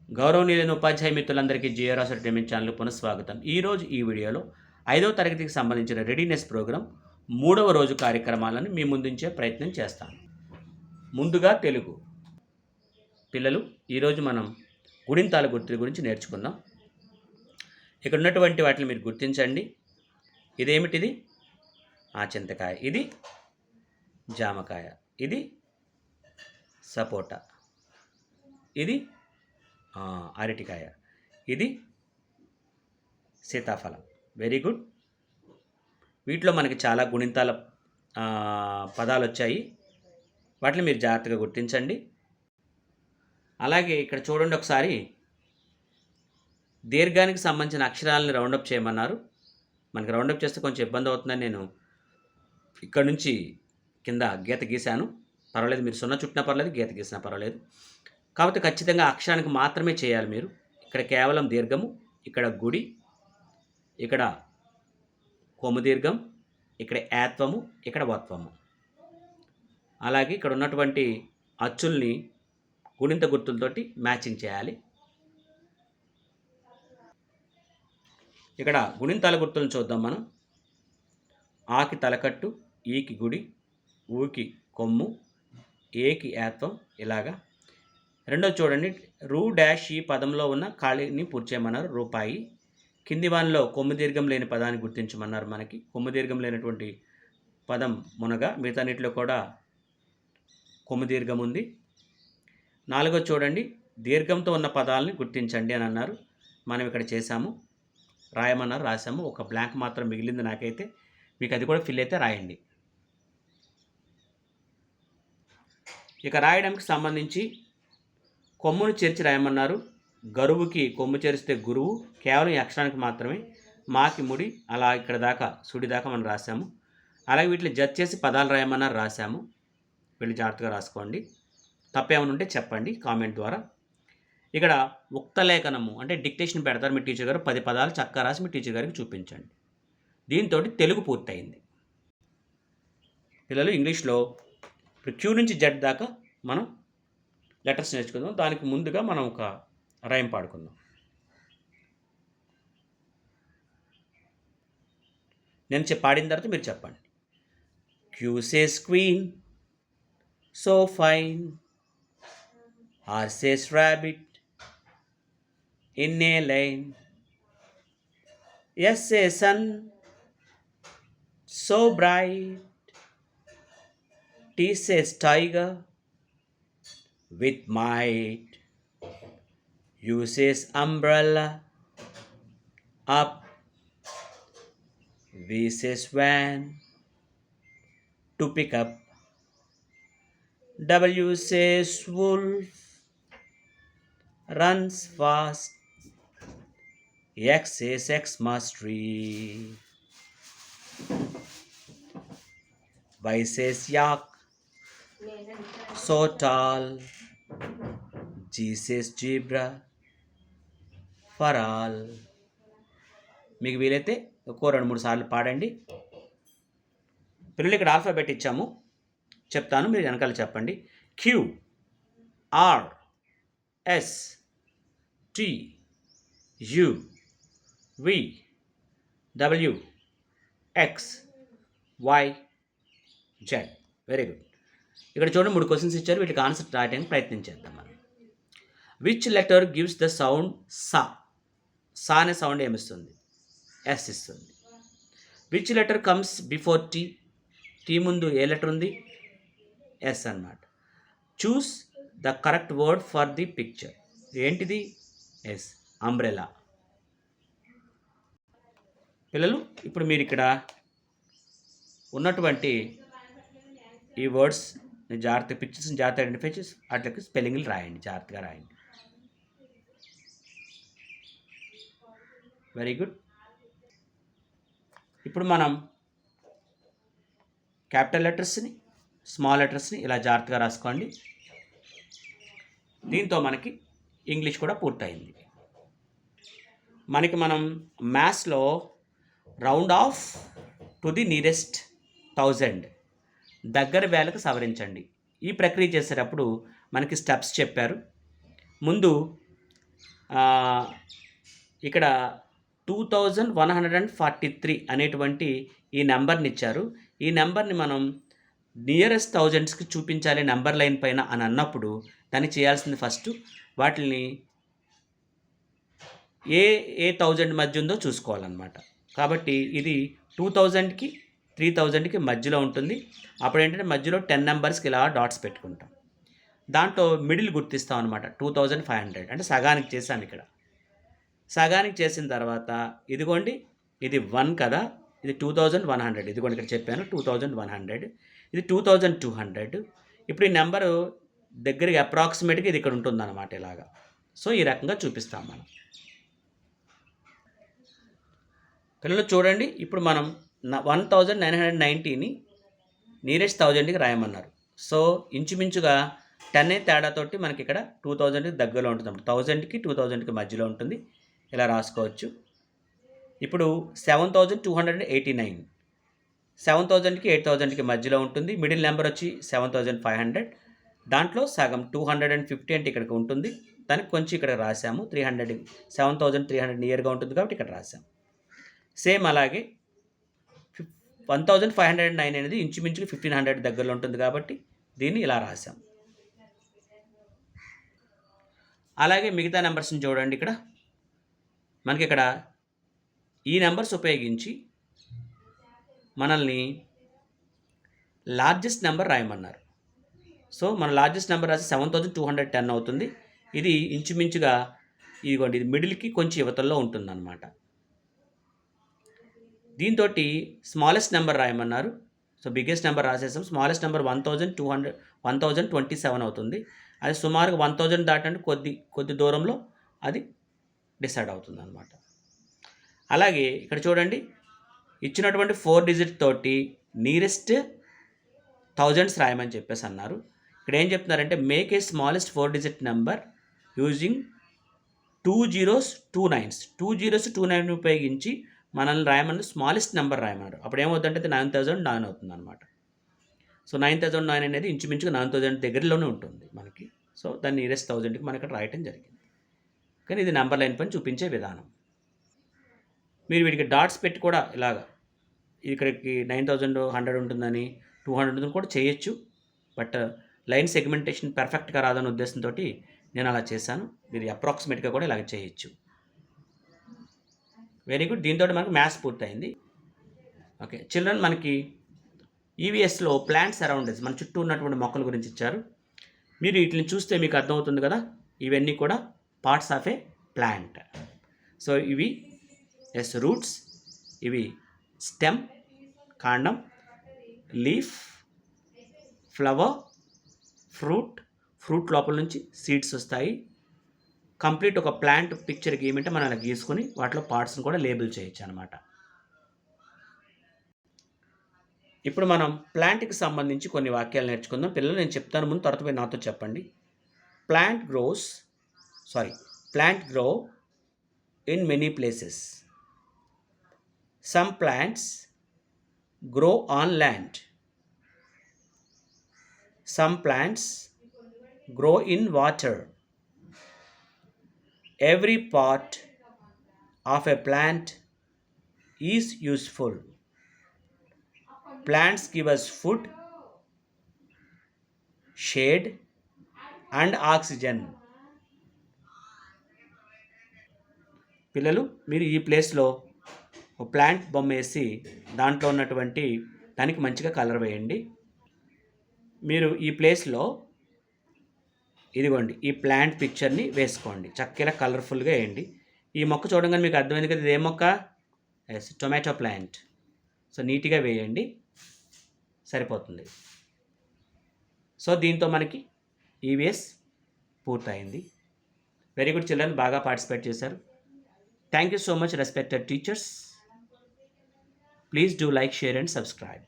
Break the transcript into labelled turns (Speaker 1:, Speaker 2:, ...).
Speaker 1: గౌరవనీయులైన ఉపాధ్యాయ మిత్రులందరికీ GRR entertainment channel పునఃస్వాగతం. ఈరోజు ఈ వీడియోలో 5వ తరగతికి సంబంధించిన రెడీనెస్ ప్రోగ్రాం 3వ రోజు కార్యక్రమాలను మీ ముందుంచే ప్రయత్నం చేస్తాను. ముందుగా తెలుగు. పిల్లలు, ఈరోజు మనం గుణింతాల గుర్తుల గురించి నేర్చుకుందాం. ఇక్కడ ఉన్నటువంటి వాటిని మీరు గుర్తించండి. ఇదేమిటిది? చింతకాయ. ఇది జామకాయ. ఇది సపోటా. ఇది అరటికాయ. ఇది సీతాఫలం. Very good. వీటిలో మనకి చాలా గుణింతాల పదాలు వచ్చాయి. వాటిని మీరు జాగ్రత్తగా గుర్తించండి. అలాగే ఇక్కడ చూడండి ఒకసారి. దీర్ఘానికి సంబంధించిన అక్షరాలను రౌండప్ చేయమన్నారు. మనకి రౌండప్ చేస్తే కొంచెం ఇబ్బంది అవుతుందని నేను ఇక్కడ నుంచి కింద గీత గీశాను. పర్వాలేదు, మీరు సున్నా చుట్టినా పర్లేదు, గీత గీసినా పర్వాలేదు. కాబట్టి ఖచ్చితంగా అక్షరానికి మాత్రమే చేయాలి మీరు. ఇక్కడ కేవలం దీర్ఘము, ఇక్కడ గుడి, ఇక్కడ కొమ్ము దీర్ఘం, ఇక్కడ ఏత్వము, ఇక్కడ వత్వము. అలాగే ఇక్కడ ఉన్నటువంటి అచ్చుల్ని గుణింత గుర్తులతోటి మ్యాచింగ్ చేయాలి. ఇక్కడ గుణింతాల గుర్తులను చూద్దాం మనం. ఆకి తలకట్టు, ఈకి గుడి, ఊకి కొమ్ము, ఏకి ఏత్వం. ఇలాగా రెండోది చూడండి. రూ డాష్ ఈ పదంలో ఉన్న ఖాళీని పూర్తి చేయమన్నారు. రూపాయి. కింది వానిలో కొమ్ము దీర్ఘం లేని పదాన్ని గుర్తించమన్నారు. మనకి కొమ్ము దీర్ఘం లేనటువంటి పదం మునగ. మిగతాన్నిటిలో కూడా కొమ్ము దీర్ఘం ఉంది. నాలుగోది చూడండి. దీర్ఘంతో ఉన్న పదాలని గుర్తించండి అని అన్నారు. మనం ఇక్కడ చేశాము. రాయమన్నారు, రాసాము. ఒక బ్లాంక్ మాత్రం మిగిలింది నాకైతే. మీకు అది కూడా ఫిల్ అయితే రాయండి. ఇక రాయడానికి సంబంధించి కొమ్మును చేర్చి రాయమన్నారు. గరువుకి కొమ్ము చేరిస్తే గురువు. కేవలం ఈ అక్షరానికి మాత్రమే. మాకి ముడి. అలా ఇక్కడ దాకా సుడి దాకా మనం రాసాము. అలాగే వీటిని జడ్జ్ చేసి పదాలు రాయమన్నారు, రాసాము. వీళ్ళు జాగ్రత్తగా రాసుకోండి. తప్పేమైనా ఉంటే చెప్పండి కామెంట్ ద్వారా. ఇక్కడ ఉక్తలేఖనము అంటే డిక్టేషన్ పెడతారు మీ టీచర్ గారు. 10 పదాలు చక్కగా రాసి మీ టీచర్ గారికి చూపించండి. దీంతో తెలుగు పూర్తయింది. పిల్లలు, ఇంగ్లీష్లో ఇప్పుడు క్యూ నుంచి జెడ్ దాకా మనం లెటర్స్ నేర్చుకుందాం. దానికి ముందుగా మనం ఒక రైమ్ పాడుకుందాం. నేను పాడిన తర్వాత మీరు చెప్పండి. Q says queen, so fine. R says rabbit in a line. S a sun, so bright. T says tiger with might. U says umbrella up. V says van to pick up. W says wolf runs fast. X says Xmas tree. Y says yak, so tall. G says zebra for all. మీకు వీలైతే ఒక్కో 2-3 సార్లు పాడండి. పిల్లలు, ఇక్కడ alphabet ఇచ్చాము, చెప్తాను, మీరు వెనకాల చెప్పండి. Q, R, S, T, U, V, W, X, Y, Z. Very good. ఇక్కడ చూడండి, 3 క్వశ్చన్స్ ఇచ్చారు. వీటికి ఆన్సర్ రాయడానికి ప్రయత్నం చేద్దాం మనం. Which letter gives the sound సా? సా అనే సౌండ్ ఏమిస్తుంది? ఎస్ ఇస్తుంది. Which letter comes before T? T ముందు ఏ లెటర్ ఉంది? ఎస్ అన్నమాట. Choose the correct word for the picture. ఏంటిది? Yes, umbrella. పిల్లలు, ఇప్పుడు మీరు ఇక్కడ ఉన్నటువంటి ఈ వర్డ్స్ జాగ్రత్త, పిక్చర్స్ని జాగ్రత్త ఐడెంటిఫై చేసి వాటికి స్పెల్లింగ్లు రాయండి, జాగ్రత్తగా రాయండి. Very good. ఇప్పుడు మనం క్యాపిటల్ లెటర్స్ని, స్మాల్ లెటర్స్ని ఇలా జాగ్రత్తగా రాసుకోండి. దీంతో మనకి ఇంగ్లీష్ కూడా పూర్తయింది. మనం మ్యాథ్స్లో round off to the nearest 1000, దగ్గర వేలకు సవరించండి. ఈ ప్రక్రియ చేసేటప్పుడు మనకి స్టెప్స్ చెప్పారు. ముందు ఇక్కడ 2143 అనేటువంటి ఈ నెంబర్ని ఇచ్చారు. ఈ నెంబర్ని మనం నియరెస్ట్ థౌజండ్స్కి చూపించాలి నెంబర్ లైన్ పైన అని అన్నప్పుడు దానికి చేయాల్సింది ఫస్ట్ వాటిని ఏ 1000 మధ్య ఉందో చూసుకోవాలన్నమాట. కాబట్టి ఇది 2000కి 3000కి మధ్యలో ఉంటుంది. అప్పుడు ఏంటంటే మధ్యలో 10 నెంబర్స్కి ఇలా డాట్స్ పెట్టుకుంటాం. దాంట్లో మిడిల్ గుర్తిస్తాం అనమాట. 2500 అంటే సగానికి చేశాను ఇక్కడ. సగానికి చేసిన తర్వాత ఇదిగోండి ఇది 1 కదా, ఇది 2100. ఇదిగోండి ఇక్కడ చెప్పాను 2100. ఇది 2200. ఇప్పుడు ఈ నెంబరు దగ్గరికి అప్రాక్సిమేట్గా ఇది ఇక్కడ ఉంటుందన్నమాట ఇలాగా. సో ఈ రకంగా చూపిస్తాం మనం. పిల్లలు చూడండి, ఇప్పుడు మనం 1990ని నియరెస్ట్ 1000కి రాయమన్నారు. సో ఇంచుమించుగా 10 తేడాతోటి మనకి ఇక్కడ 2000కి దగ్గరలో ఉంటుంది. 1000కి 2000కి మధ్యలో ఉంటుంది. ఇలా రాసుకోవచ్చు. ఇప్పుడు 7289 7000కి 8000కి మధ్యలో ఉంటుంది. మిడిల్ నెంబర్ వచ్చి 7500. దాంట్లో సగం 250 అంటే ఇక్కడికి ఉంటుంది. దానికి కొంచెం ఇక్కడ రాసాము 300 7300 నియర్గా ఉంటుంది కాబట్టి ఇక్కడ రాసాము. సేమ్ అలాగే 1509 అనేది ఇంచుమించుగా 1500 దగ్గరలో ఉంటుంది కాబట్టి దీన్ని ఇలా రాసాం. అలాగే మిగతా నెంబర్స్ని చూడండి. ఇక్కడ మనకి ఇక్కడ ఈ నెంబర్స్ ఉపయోగించి మనల్ని లార్జెస్ట్ నెంబర్ రాయమన్నారు. సో మన లార్జెస్ట్ నెంబర్ రాసి 7210 అవుతుంది. ఇది ఇంచుమించుగా ఇదిగోండి ఇది మిడిల్కి కొంచెం యువతల్లో ఉంటుందన్నమాట. దీంతో స్మాలెస్ట్ నెంబర్ రాయమన్నారు. సో బిగ్గెస్ట్ నెంబర్ రాసేసాం. స్మాలెస్ట్ నెంబర్ 1027 అవుతుంది. అది సుమారుగా 1000 దాటంటే కొద్ది దూరంలో అది డిసైడ్ అవుతుంది అనమాట. అలాగే ఇక్కడ చూడండి, ఇచ్చినటువంటి 4 డిజిట్ తోటి నియరెస్ట్ థౌజండ్స్ రాయమని చెప్పేసి అన్నారు. ఇక్కడ ఏం చెప్తున్నారంటే make a smallest 4 digit number using 2 zeros 2 nines 2 zeros 2 9 ఉపయోగించి మనల్ని రాయమని స్మాలెస్ట్ నెంబర్ రాయమన్నారు. అప్పుడు ఏమవుతుందంటే 9009 అవుతుంది అనమాట. సో 9009 అనేది ఇంచుమించుగా 9000 దగ్గరలోనే ఉంటుంది మనకి. సో దాన్ని నియరెస్ట్ 1000కి మనకి ఇక్కడ రాయటం జరిగింది. కానీ ఇది నెంబర్ లైన్ పైన చూపించే విధానం. మీరు వీటికి డాట్స్ పెట్టి కూడా ఇలాగా ఇక్కడికి 9100 ఉంటుందని 200 ఉంటుందని కూడా చేయొచ్చు. బట్ లైన్ సెగ్మెంటేషన్ పర్ఫెక్ట్గా రాదన్న ఉద్దేశంతో నేను అలా చేశాను. మీరు అప్రాక్సిమేట్గా కూడా ఇలాగ చేయొచ్చు. Very good. దీంతో మనకు మ్యాథ్స్ పూర్తయింది. ఓకే చిల్డ్రన్, మనకి ఈవీఎస్లో ప్లాంట్స్ అరౌండెస్ మన చుట్టూ ఉన్నటువంటి మొక్కల గురించి ఇచ్చారు. మీరు వీటిని చూస్తే మీకు అర్థమవుతుంది కదా, ఇవన్నీ కూడా parts of A plant. So ఇవి రూట్స్, ఇవి స్టెమ్ కాండం, లీఫ్, ఫ్లవర్, ఫ్రూట్ లోపల నుంచి సీడ్స్ వస్తాయి. కంప్లీట్ ఒక ప్లాంట్ పిక్చర్ గీయమంటే మనం అలా గీసుకొని వాటిలో పార్ట్స్ని కూడా లేబుల్ చేయొచ్చు అనమాట. ఇప్పుడు మనం ప్లాంట్కి సంబంధించి కొన్ని వాక్యాలు నేర్చుకుందాం. పిల్లలు నేను చెప్తాను, ముందు తర్వాత పోయి నాతో చెప్పండి. Plant grow in many places. Some plants grow on land. Some plants grow in water. Every part of a plant is useful. Plants give us food, shade, and oxygen. పిల్లలు, మీరు ఈ ప్లేస్లో ఒక ప్లాంట్ బొమ్మ వేసి దాంట్లో ఉన్నటువంటి దానికి మంచిగా కలర్ వేయండి. మీరు ఈ ప్లేస్లో ఇదిగోండి ఈ ప్లాంట్ పిక్చర్ని వేసుకోండి. చక్కగా కలర్ఫుల్గా వేయండి. ఈ మొక్క చూడగానే మీకు అర్థమైంది కదా, ఇదే మొక్క? Yes, tomato plant. సో నీట్గా వేయండి, సరిపోతుంది. సో దీంతో మనకి ఈవీఎస్ పూర్తయింది. వెరీ గుడ్ చిల్డ్రన్, బాగా పార్టిసిపేట్ చేశారు. Thank you so much respected teachers. Please do like, share and subscribe.